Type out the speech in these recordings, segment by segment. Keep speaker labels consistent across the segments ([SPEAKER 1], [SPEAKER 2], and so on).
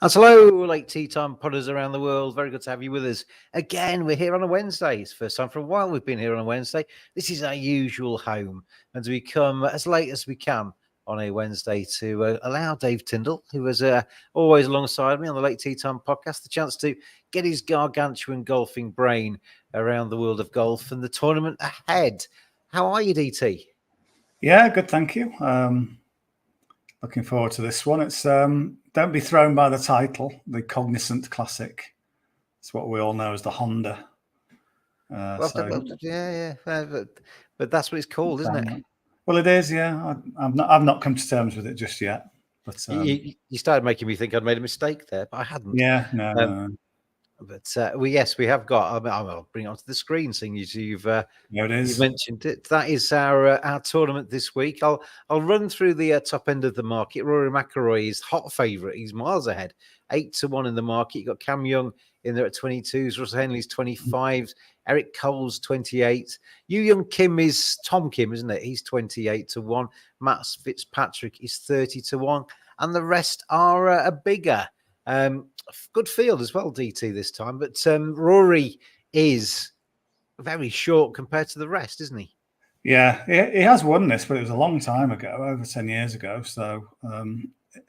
[SPEAKER 1] And hello, late tea time podders around the world. Very good to have you with us again. We're here on a Wednesday. It's the first time for a while we've been here on a Wednesday. This is our usual home, and we come as late as we can on a Wednesday to allow Dave Tindall, who is always alongside me on the Late Tea Time podcast, the chance to get his gargantuan golfing brain around the world of golf and the tournament ahead. How are you, DT?
[SPEAKER 2] Yeah, good, thank you. Looking forward to this one. It's don't be thrown by the title, the Cognizant Classic. It's what we all know as the Honda.
[SPEAKER 1] But that's what it's called, isn't it?
[SPEAKER 2] Well, it is. Yeah, I've not come to terms with it just yet. But
[SPEAKER 1] you started making me think I'd made a mistake there, but I hadn't.
[SPEAKER 2] Yeah, no.
[SPEAKER 1] But we have got. I'll bring it onto the screen, seeing you've mentioned it. That is our tournament this week. I'll run through the top end of the market. Rory McIlroy is hot favourite. He's miles ahead, 8-1 in the market. You've got Cam Young in there at 22s. Russell Henley's 25s. Eric Cole's 28. Yu Young Kim is Tom Kim, isn't it? He's 28-1. Matt Fitzpatrick is 30-1, and the rest are a bigger. Good field as well, DT, this time. But Rory is very short compared to the rest, isn't he?
[SPEAKER 2] Yeah, he has won this, but it was a long time ago, over 10 years ago. So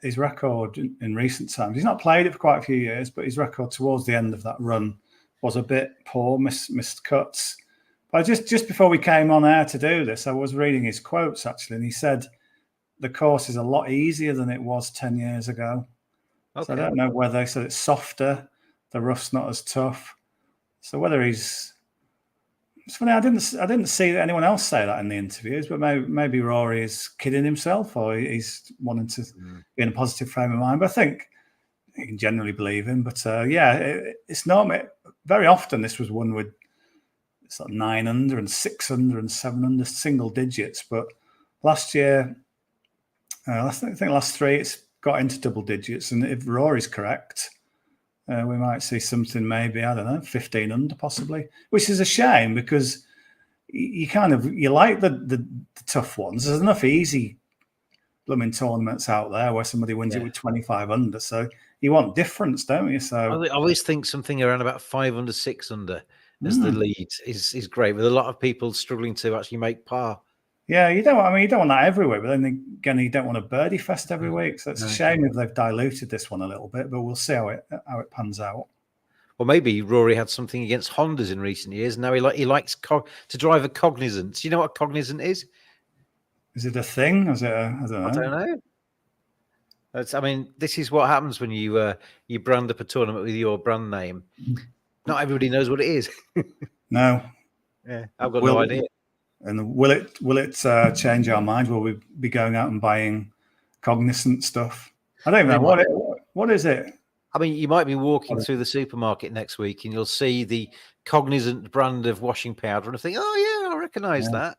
[SPEAKER 2] his record in recent times, he's not played it for quite a few years, but his record towards the end of that run was a bit poor, missed cuts. But just before we came on air to do this, I was reading his quotes, actually, and he said the course is a lot easier than it was 10 years ago. Okay. So I don't know whether they said it's softer, the rough's not as tough. So whether he's, it's funny, I didn't see anyone else say that in the interviews, but maybe Rory is kidding himself, or he's wanting to be in a positive frame of mind. But I think you can generally believe him. But it's normal. Very often this was won with sort of 9 under and 6 under and 7 under, single digits. But last year, I think last 3, it's got into double digits, and if Rory's correct, we might see something maybe, I don't know, 15 under possibly, which is a shame because you like the tough ones. There's enough easy blooming tournaments out there where somebody wins it with 25 under, so you want difference, don't you? So
[SPEAKER 1] I always think something around about 5 under, 6 under as the lead is great, with a lot of people struggling to actually make par.
[SPEAKER 2] Yeah, you don't want that everywhere, but then again, you don't want a birdie fest every week. So it's a shame if they've diluted this one a little bit, but we'll see how it pans out.
[SPEAKER 1] Well, maybe Rory had something against Hondas in recent years. Now he likes to drive a Cognizant. Do you know what Cognizant is?
[SPEAKER 2] Is it a thing? Is it I don't
[SPEAKER 1] know. This is what happens when you brand up a tournament with your brand name. Not everybody knows what it is.
[SPEAKER 2] No.
[SPEAKER 1] Yeah, I've got no idea.
[SPEAKER 2] And will it change our minds? Will we be going out and buying Cognizant stuff? I don't even know what is it.
[SPEAKER 1] I mean, you might be walking through the supermarket next week and you'll see the Cognizant brand of washing powder and think, "Oh yeah, I recognise that."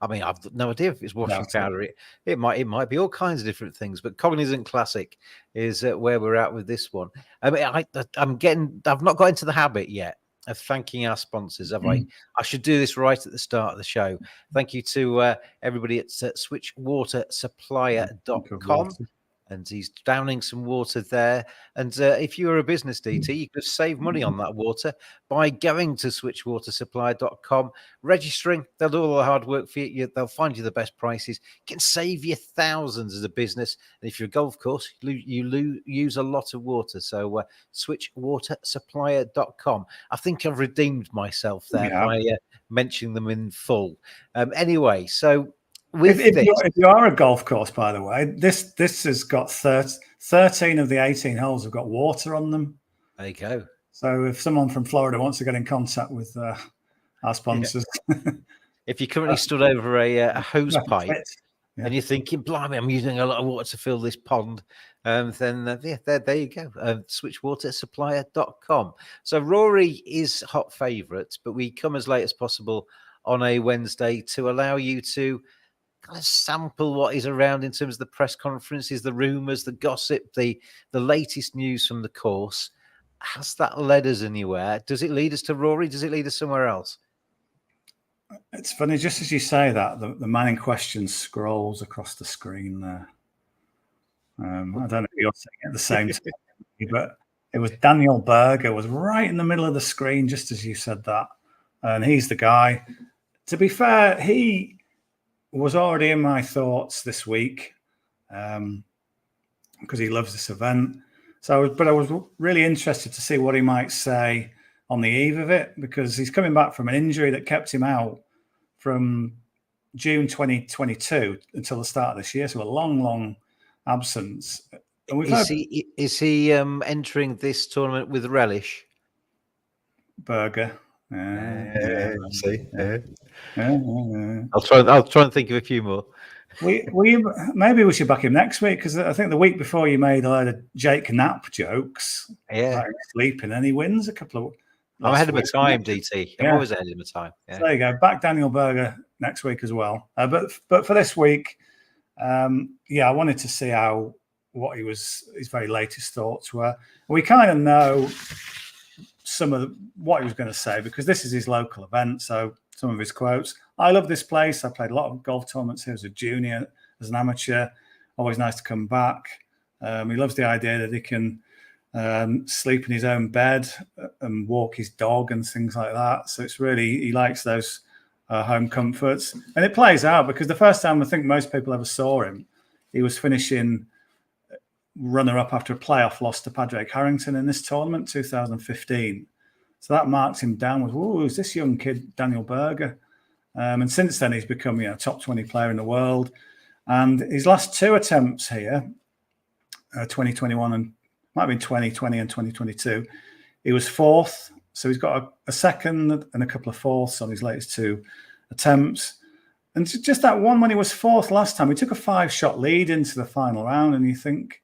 [SPEAKER 1] I mean, I've no idea if it's washing powder. It might be all kinds of different things. But Cognizant Classic is where we're at with this one. I mean, I've not got into the habit yet of thanking our sponsors, have I? I should do this right at the start of the show. Thank you to everybody at switchwatersupplier.com. And he's downing some water there. And if you're a business, DT, you could save money on that water by going to switchwatersupplier.com, registering. They'll do all the hard work for you. They'll find you the best prices. It can save you thousands as a business. And if you're a golf course, you use a lot of water. So switchwatersupplier.com. I think I've redeemed myself there by mentioning them in full. Anyway, so...
[SPEAKER 2] If you are a golf course, by the way, this has got 13 of the 18 holes have got water on them.
[SPEAKER 1] There you go.
[SPEAKER 2] So if someone from Florida wants to get in contact with our sponsors,
[SPEAKER 1] if you currently stood over a hose pipe and you're thinking, "Blimey, I'm using a lot of water to fill this pond," then there you go. Switchwatersupplier.com. So Rory is hot favourite, but we come as late as possible on a Wednesday to allow you to kind of sample what is around in terms of the press conferences, the rumours, the gossip, the latest news from the course. Has that led us anywhere? Does it lead us to Rory? Does it lead us somewhere else?
[SPEAKER 2] It's funny, just as you say that, the man in question scrolls across the screen there. I don't know if you're saying it at the same time. but it was Daniel Berger was right in the middle of the screen, just as you said that. And he's the guy. To be fair, he was already in my thoughts this week because he loves this event. But I was really interested to see what he might say on the eve of it, because he's coming back from an injury that kept him out from June 2022 until the start of this year. So a long absence. And
[SPEAKER 1] is he entering this tournament with relish?
[SPEAKER 2] Berger.
[SPEAKER 1] See.
[SPEAKER 2] Yeah.
[SPEAKER 1] I'll try and think of a few more.
[SPEAKER 2] Maybe we should back him next week, because I think the week before you made a load of Jake Knapp jokes.
[SPEAKER 1] Yeah,
[SPEAKER 2] like sleeping, and he wins a couple of.
[SPEAKER 1] I'm ahead of my time, DT. I'm always ahead of my time. Yeah.
[SPEAKER 2] So there you go. Back Daniel Berger next week as well. But for this week, I wanted to see what his very latest thoughts were. We kind of know some of what he was going to say, because this is his local event. So some of his quotes: "I love this place. I played a lot of golf tournaments here as a junior, as an amateur. Always nice to come back. He loves the idea that he can sleep in his own bed and walk his dog and things like that. So it's really, he likes those home comforts. And it plays out, because the first time I think most people ever saw him, he was finishing runner-up after a playoff loss to Padraig Harrington in this tournament, 2015. So that marked him down with, who's this young kid, Daniel Berger? And since then, he's become top 20 player in the world. And his last two attempts here, 2021 and might have been 2020 and 2022, he was fourth. So he's got a second and a couple of fourths on his latest two attempts. And just that one, when he was fourth last time, he took a 5-shot lead into the final round. And you think,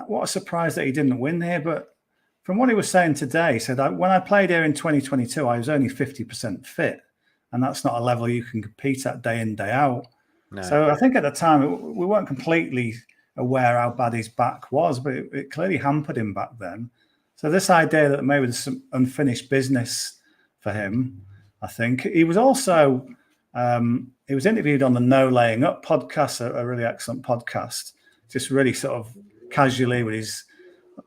[SPEAKER 2] what a surprise that he didn't win here. But from what he was saying today, he said, when I played here in 2022, I was only 50% fit. And that's not a level you can compete at day in, day out. No. So I think at the time, we weren't completely aware how bad his back was, but it clearly hampered him back then. So this idea that maybe there's some unfinished business for him, I think. He was also, he was interviewed on the No Laying Up podcast, a really excellent podcast, just really sort of casually with his,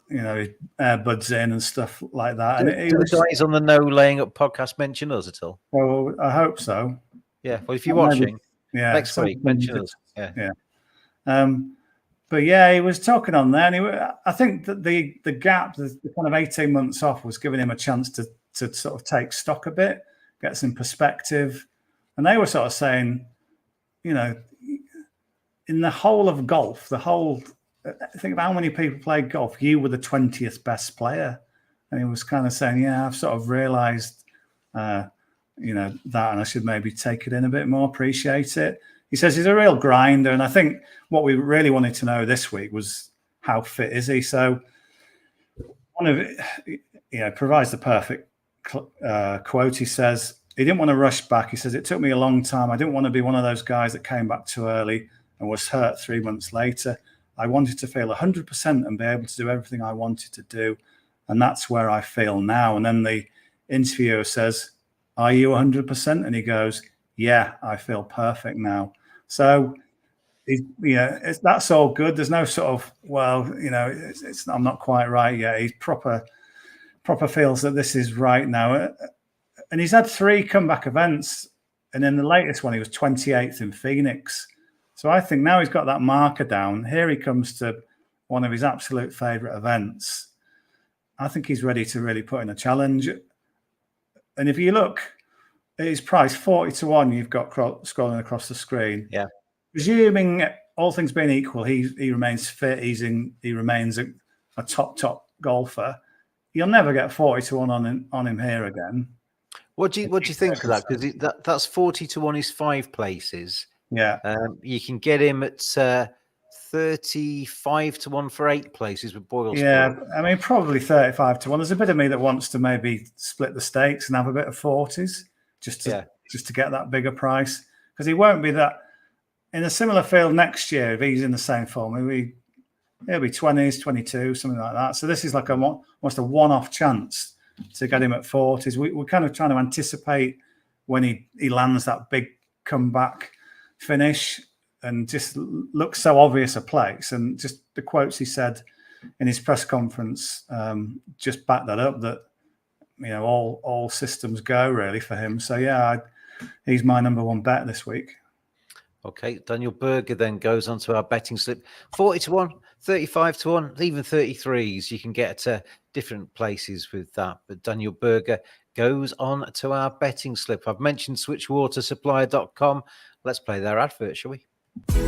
[SPEAKER 2] his earbuds in and stuff like that.
[SPEAKER 1] Do the guys on the No Laying Up podcast mention us at all?
[SPEAKER 2] Well, I hope so.
[SPEAKER 1] Yeah, well, if you're watching, next week, mention us.
[SPEAKER 2] Yeah. But yeah, he was talking on there, and I think that the gap, the kind of 18 months off, was giving him a chance to sort of take stock a bit, get some perspective. And they were sort of saying, in the whole of golf, think of how many people played golf. You were the 20th best player. And he was kind of saying, I've sort of realized, that, and I should maybe take it in a bit more, appreciate it. He says he's a real grinder, and I think what we really wanted to know this week was how fit is he. So one of it, provides the perfect quote. He says he didn't want to rush back. He says it took me a long time. I didn't want to be one of those guys that came back too early and was hurt 3 months later. I wanted to feel 100% and be able to do everything I wanted to do, and that's where I feel now. And then the interviewer says, "Are you 100%?" And he goes, "Yeah, I feel perfect now." So, that's all good. There's no sort of, I'm not quite right yet. He's proper feels that this is right now. And he's had 3 comeback events. And in the latest one, he was 28th in Phoenix. So I think now he's got that marker down. Here he comes to one of his absolute favorite events. I think he's ready to really put in a challenge. And if you look, his price 40-1. You've got scrolling across the screen.
[SPEAKER 1] Yeah.
[SPEAKER 2] Presuming all things being equal, he remains fit. He remains a top golfer. You'll never get 40-1 on him here again.
[SPEAKER 1] What do you think of that? Because that's 40-1 is 5 places.
[SPEAKER 2] Yeah.
[SPEAKER 1] You can get him at 35-1 for 8 places with Boyle.
[SPEAKER 2] Yeah, I mean probably 35-1. There's a bit of me that wants to maybe split the stakes and have a bit of 40s. Just to get that bigger price, because he won't be that in a similar field next year if he's in the same form. He'll be 20s, 22, something like that. So this is like almost a one-off chance to get him at 40s. We're kind of trying to anticipate when he lands that big comeback finish, and just looks so obvious a place. And just the quotes he said in his press conference just backed that up, that all systems go really for him. So yeah, he's my number one bet this week.
[SPEAKER 1] Okay, Daniel Berger then goes on to our betting slip. 40 to 1, 35 to 1, even 33s. You can get to different places with that. But Daniel Berger goes on to our betting slip. I've mentioned switchwatersupplier.com. Let's play their advert, shall we?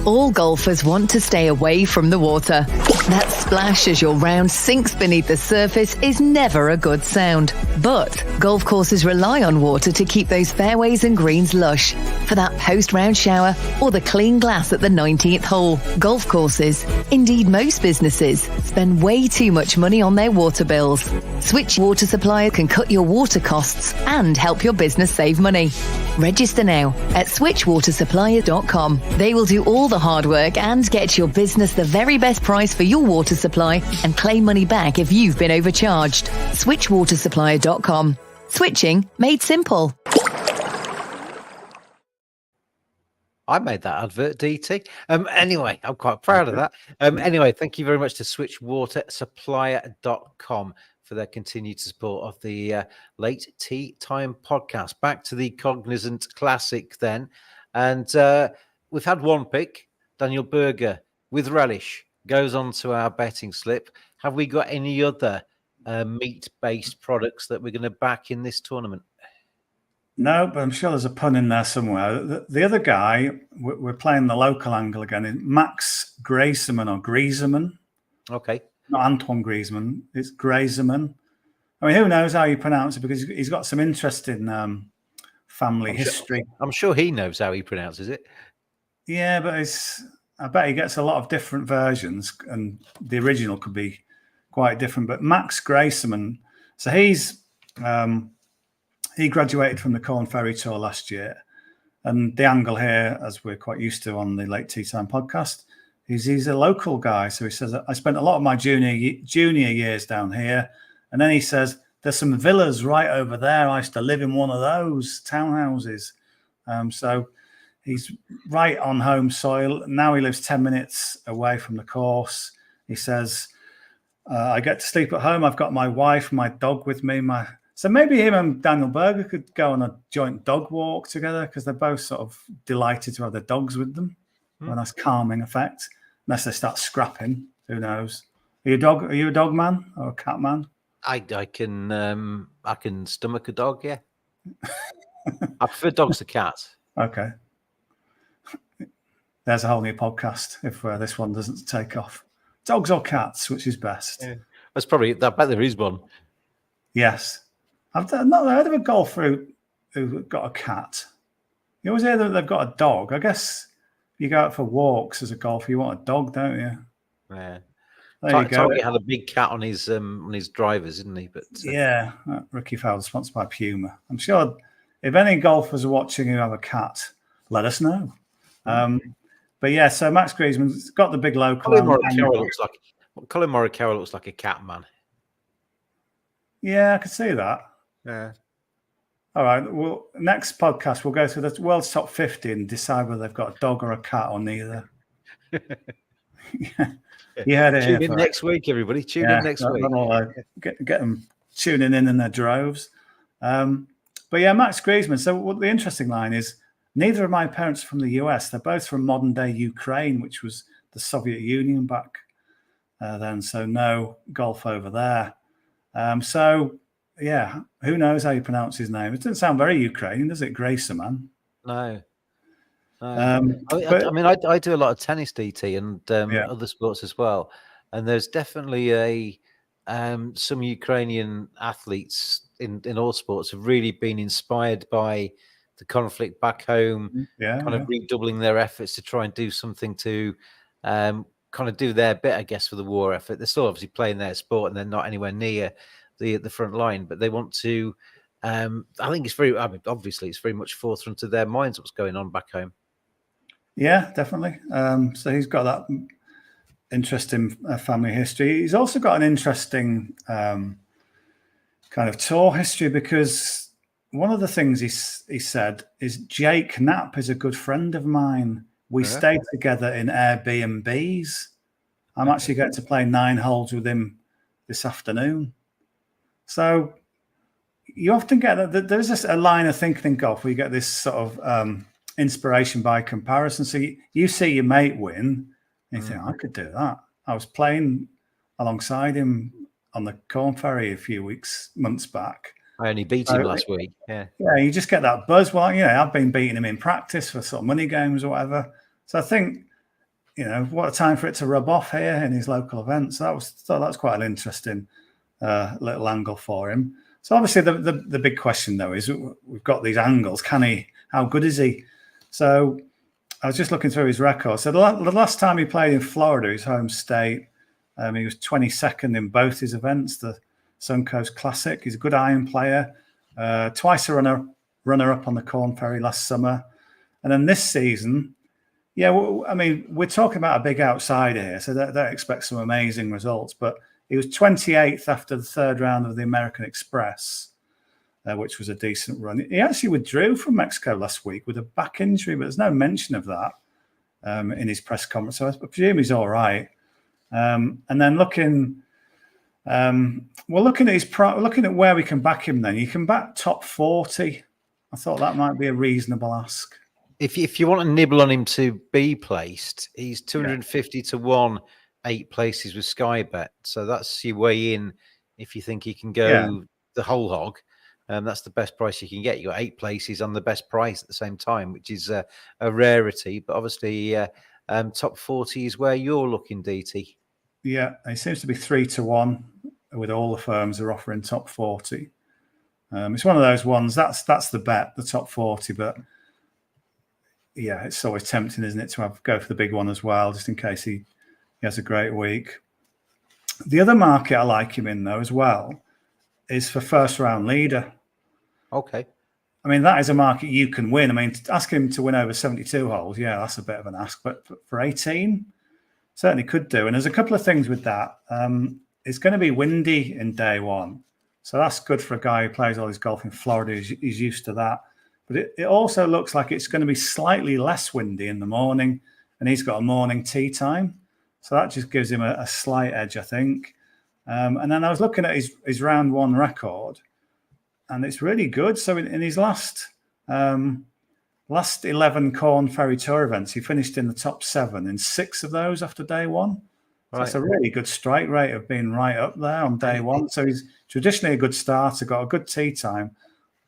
[SPEAKER 3] All golfers want to stay away from the water. That splash as your round sinks beneath the surface is never a good sound. But golf courses rely on water to keep those fairways and greens lush. For that post-round shower or the clean glass at the 19th hole. Golf courses, indeed most businesses, spend way too much money on their water bills. Switch Water Supplier can cut your water costs and help your business save money. Register now at switchwatersupplier.com. They will do all the hard work and get your business the very best price for your water supply and claim money back if you've been overcharged. Switchwatersupplier.com. Switching made simple.
[SPEAKER 1] I made that advert, DT. Anyway, I'm quite proud of that. Anyway, thank you very much to switchwatersupplier.com for their continued support of the Late Tea Time podcast. Back to the Cognizant Classic then. And we've had one pick, Daniel Berger, with relish, goes on to our betting slip. Have we got any other meat-based products that we're going to back in this tournament?
[SPEAKER 2] No, but I'm sure there's a pun in there somewhere. The other guy, we're playing the local angle again, is Max Grayserman or Grieseman.
[SPEAKER 1] Okay.
[SPEAKER 2] Not Antoine Griezmann, it's Grayserman. I mean, who knows how you pronounce it, because he's got some interesting family history.
[SPEAKER 1] I'm sure he knows how he pronounces it.
[SPEAKER 2] Yeah, but I bet he gets a lot of different versions, and the original could be quite different. But Max Grayserman, so he graduated from the Corn Ferry Tour last year, and the angle here, as we're quite used to on the Late Tea Time podcast, he's a local guy. So he says, I spent a lot of my junior years down here, and then he says, there's some villas right over there. I used to live in one of those townhouses. So he's right on home soil. Now he lives 10 minutes away from the course. He says, I get to sleep at home. I've got my wife, my dog with me. So maybe him and Daniel Berger could go on a joint dog walk together, because they're both sort of delighted to have their dogs with them. A nice calming effect. Unless they start scrapping, who knows? Are you a dog man or a cat man?
[SPEAKER 1] I can stomach a dog, yeah. I prefer dogs to cats. Okay.
[SPEAKER 2] There's a whole new podcast if this one doesn't take off. Dogs or cats, which is best?
[SPEAKER 1] Yeah. That's probably, I bet there is one.
[SPEAKER 2] Yes. I've not heard of a golfer who got a cat. You always hear that they've got a dog. I guess if you go out for walks as a golfer, you want a dog, don't you?
[SPEAKER 1] Yeah.
[SPEAKER 2] Target
[SPEAKER 1] had a big cat on his drivers, didn't he? But
[SPEAKER 2] yeah, Ricky Fowler, sponsored by Puma. I'm sure if any golfers are watching who have a cat, let us know. But yeah, so Max Griezmann's got the big local.
[SPEAKER 1] Colin Morikawa looks like a cat man.
[SPEAKER 2] Yeah, I could see that.
[SPEAKER 1] Yeah.
[SPEAKER 2] All right. Well, next podcast we'll go through the world's top 50 and decide whether they've got a dog or a cat or neither. You heard it.
[SPEAKER 1] Tune in next week, everybody. Tune in next week.
[SPEAKER 2] Get them tuning in their droves. But yeah, Max Griezmann. So what the interesting line is, neither of my parents are from the US. They're both from modern day Ukraine, which was the Soviet Union back then. So no golf over there. So yeah, who knows how you pronounce his name? It doesn't sound very Ukrainian, does it? Grayserman.
[SPEAKER 1] No. I mean, I do a lot of tennis, DT, and other sports as well. And there's definitely some Ukrainian athletes in all sports have really been inspired by the conflict back home, redoubling their efforts to try and do something to kind of do their bit, I guess, for the war effort. They're still obviously playing their sport and they're not anywhere near the front line, but they want to. I think it's obviously it's very much forefront of their minds what's going on back home.
[SPEAKER 2] Yeah, definitely. So he's got that interesting family history. He's also got an interesting kind of tour history, because one of the things he said is, Jake Knapp is a good friend of mine. We stayed together in Airbnbs. I'm actually going to play 9 holes with him this afternoon. So you often get that there's a line of thinking in golf where you get this sort of inspiration by comparison. So you see your mate win, and you think, I could do that. I was playing alongside him on the Corn Ferry a few months back.
[SPEAKER 1] I only beat him last week. Yeah,
[SPEAKER 2] you just get that buzz. Well, I've been beating him in practice for sort of money games or whatever. So I think, what a time for it to rub off here in his local event. So that's quite an interesting little angle for him. So obviously the big question though is we've got these angles. How good is he? So I was just looking through his record. So the last time he played in Florida, his home state, he was 22nd in both his events, the Suncoast Classic. He's a good iron player, twice a runner-up on the Corn Ferry last summer. And then this season, we're talking about a big outsider here, so they expect some amazing results. But he was 28th after the third round of the American Express, which was a decent run. He actually withdrew from Mexico last week with a back injury, but there's no mention of that in his press conference. So I presume he's all right. And then looking at where we can back him. Then you can back top 40. I thought that might be a reasonable ask.
[SPEAKER 1] If you want to nibble on him to be placed, he's 250 to 1, 8 places with Sky Bet. So that's your way in if you think he can go the whole hog. That's the best price you can get. You got 8 places on the best price at the same time, which is a rarity. But obviously, top 40 is where you're looking, DT.
[SPEAKER 2] Yeah, it seems to be 3 to 1 with all the firms are offering top 40. It's one of those ones that's the bet, the top 40. But yeah, it's always tempting, isn't it, to go for the big one as well, just in case he has a great week. The other market I like him in though as well is for first round leader.
[SPEAKER 1] Okay.
[SPEAKER 2] I mean, that is a market you can win. I mean, ask him to win over 72 holes. Yeah, that's a bit of an ask, but for 18, certainly could do. And there's a couple of things with that. It's going to be windy in day one. So that's good for a guy who plays all his golf in Florida. He's used to that. But it also looks like it's going to be slightly less windy in the morning. And he's got a morning tee time. So that just gives him a slight edge, I think. And then I was looking at his round one record. And it's really good. So in his last 11 Corn Ferry Tour events, he finished in the top 7 in 6 of those after day one. So that's a really good strike rate of being right up there on day one. So he's traditionally a good starter, got a good tee time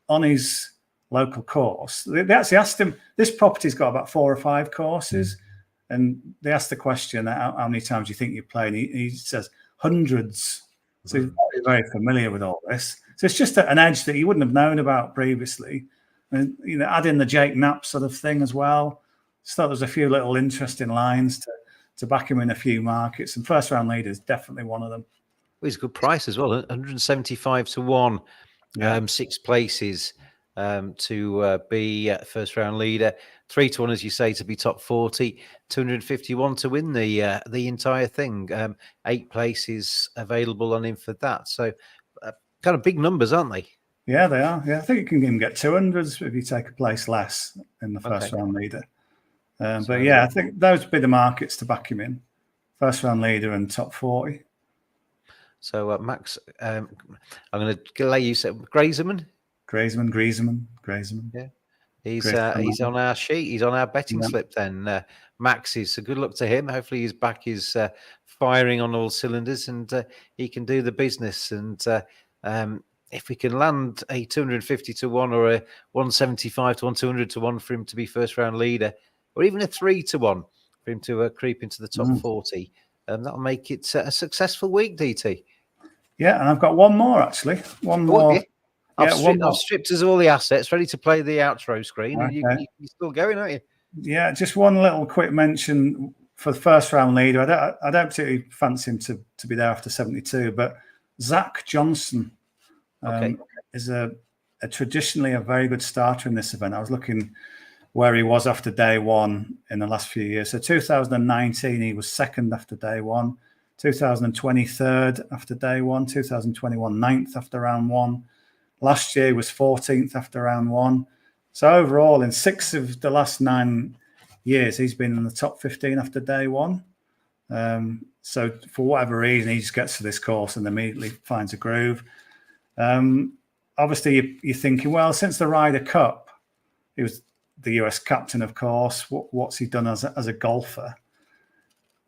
[SPEAKER 2] on his local course. They actually asked him, this property's got about 4 or 5 courses. And they asked the question, how many times do you think you play? And he says hundreds. So he's very, very familiar with all this. So it's just an edge that you wouldn't have known about previously. And, add in the Jake Knapp sort of thing as well. Just thought there's a few little interesting lines to back him in a few markets. And first round leader is definitely one of them.
[SPEAKER 1] Well, he's a good price as well. 175 to 1, 6 places to be first round leader. 3 to 1, as you say, to be top 40. 251 to win the entire thing. 8 places available on him for that. So kind of big numbers, aren't they?
[SPEAKER 2] Yeah, they are. Yeah, I think you can even get 200s if you take a place less in the first round leader. But yeah, I think those would be the markets to back him in. First round leader and top 40.
[SPEAKER 1] So Max, I'm going to let you say Grazeman. Yeah, he's on our sheet. He's on our betting slip. Then Max is. So good luck to him. Hopefully his back is firing on all cylinders, and he can do the business. And if we can land a 250 to 1 or a 175 to 1, 200 to 1 for him to be first round leader, or even a 3 to 1 for him to creep into the top 40, that'll make it a successful week, DT.
[SPEAKER 2] Yeah, and I've got one more actually. One more.
[SPEAKER 1] I've stripped us all the assets, ready to play the outro screen. Okay. And you're still going, aren't you?
[SPEAKER 2] Yeah, just one little quick mention for the first round leader. I don't particularly fancy him to be there after 72, but Zach Johnson is traditionally a very good starter in this event. I was looking where he was after day one in the last few years. So 2019, he was 2nd after day one. 2020, 3rd after day one. 2021, 9th after round 1. Last year he was 14th after round 1. So overall, in 6 of the last 9 years, he's been in the top 15 after day one. So for whatever reason, he just gets to this course and immediately finds a groove. Obviously, you're thinking, well, since the Ryder Cup, he was the US captain, of course. What's he done as a golfer?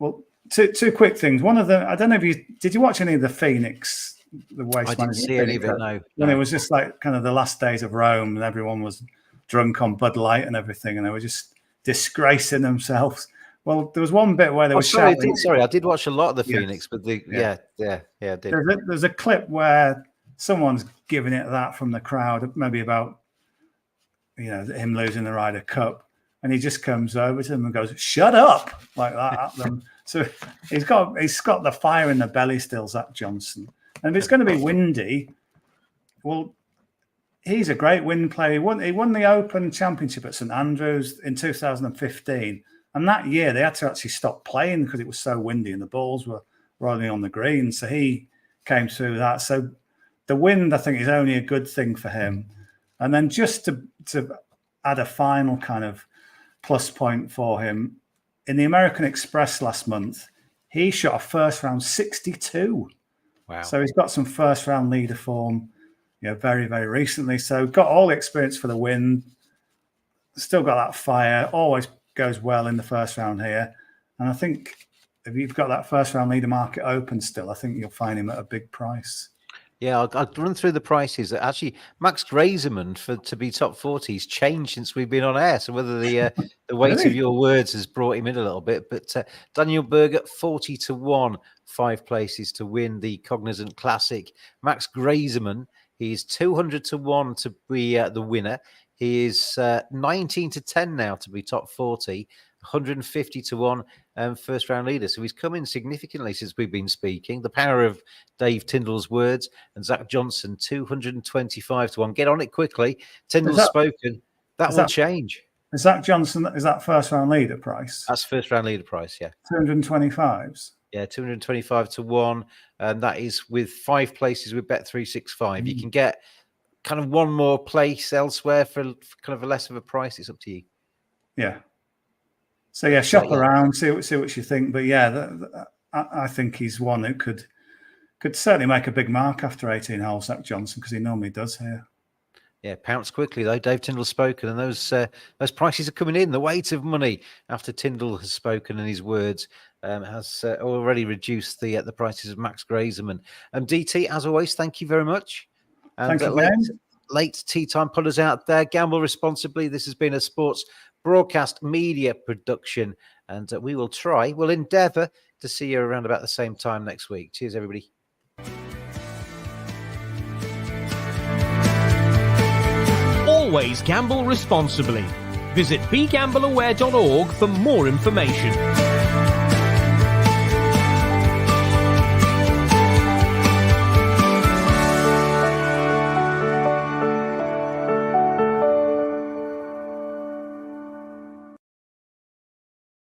[SPEAKER 2] Well, two quick things. One of them, I don't know if did you watch any of the Phoenix? The waste
[SPEAKER 1] I didn't see any of it. No.
[SPEAKER 2] When it was just like kind of the last days of Rome, and everyone was drunk on Bud Light and everything, and they were just disgracing themselves. Well, there was one bit where they were shouting.
[SPEAKER 1] I did watch a lot of the Phoenix, but I did.
[SPEAKER 2] There's a clip where someone's giving it that from the crowd, maybe about him losing the Ryder Cup, and he just comes over to them and goes, "Shut up!" like that at them. So he's got the fire in the belly still, Zach Johnson. And if it's going to be windy, well, he's a great wind player. He won the Open Championship at St Andrews in 2015. And that year, they had to actually stop playing because it was so windy and the balls were rolling on the green. So he came through that. So the wind, I think, is only a good thing for him. And then just to add a final kind of plus point for him, in the American Express last month, he shot a first round 62.
[SPEAKER 1] Wow.
[SPEAKER 2] So he's got some first round leader form, very, very recently. So got all the experience for the win. Still got that fire. Always goes well in the first round here. And I think if you've got that first round leader market open still, I think you'll find him at a big price.
[SPEAKER 1] Yeah, I'll run through the prices. Actually, Max Grazeman to be top 40 has changed since we've been on air. So whether the weight of your words has brought him in a little bit. But Daniel Berg at 40-1, 5 places to win the Cognizant Classic. Max Grazeman, he's 200-1 to be the winner. He is 19-10 now to be top 40. 150-1 first round leader. So he's come in significantly since we've been speaking. The power of Dave Tindall's words and Zach Johnson, 225-1. Get on it quickly. Tindall's spoken. That will change.
[SPEAKER 2] Is Zach Johnson, is that first round leader price?
[SPEAKER 1] That's first round leader price, yeah.
[SPEAKER 2] 225s?
[SPEAKER 1] Yeah, 225-1. And that is with 5 places with Bet365. You can get kind of one more place elsewhere for kind of a less of a price. It's up to you.
[SPEAKER 2] Yeah. So yeah, shop around, see what you think. But yeah, I think he's one who could certainly make a big mark after 18 holes, Zach Johnson, because he normally does here.
[SPEAKER 1] Yeah, pounce quickly though. Dave Tindall's spoken, and those prices are coming in. The weight of money after Tindall has spoken, and his words has already reduced the prices of Max Grazeman. DT, as always, thank you very much. And
[SPEAKER 2] thank you,
[SPEAKER 1] late tea time putters out there, gamble responsibly. This has been a sports broadcast media production, and we'll endeavour to see you around about the same time next week. Cheers, everybody.
[SPEAKER 4] Always gamble responsibly. Visit begambleaware.org for more information.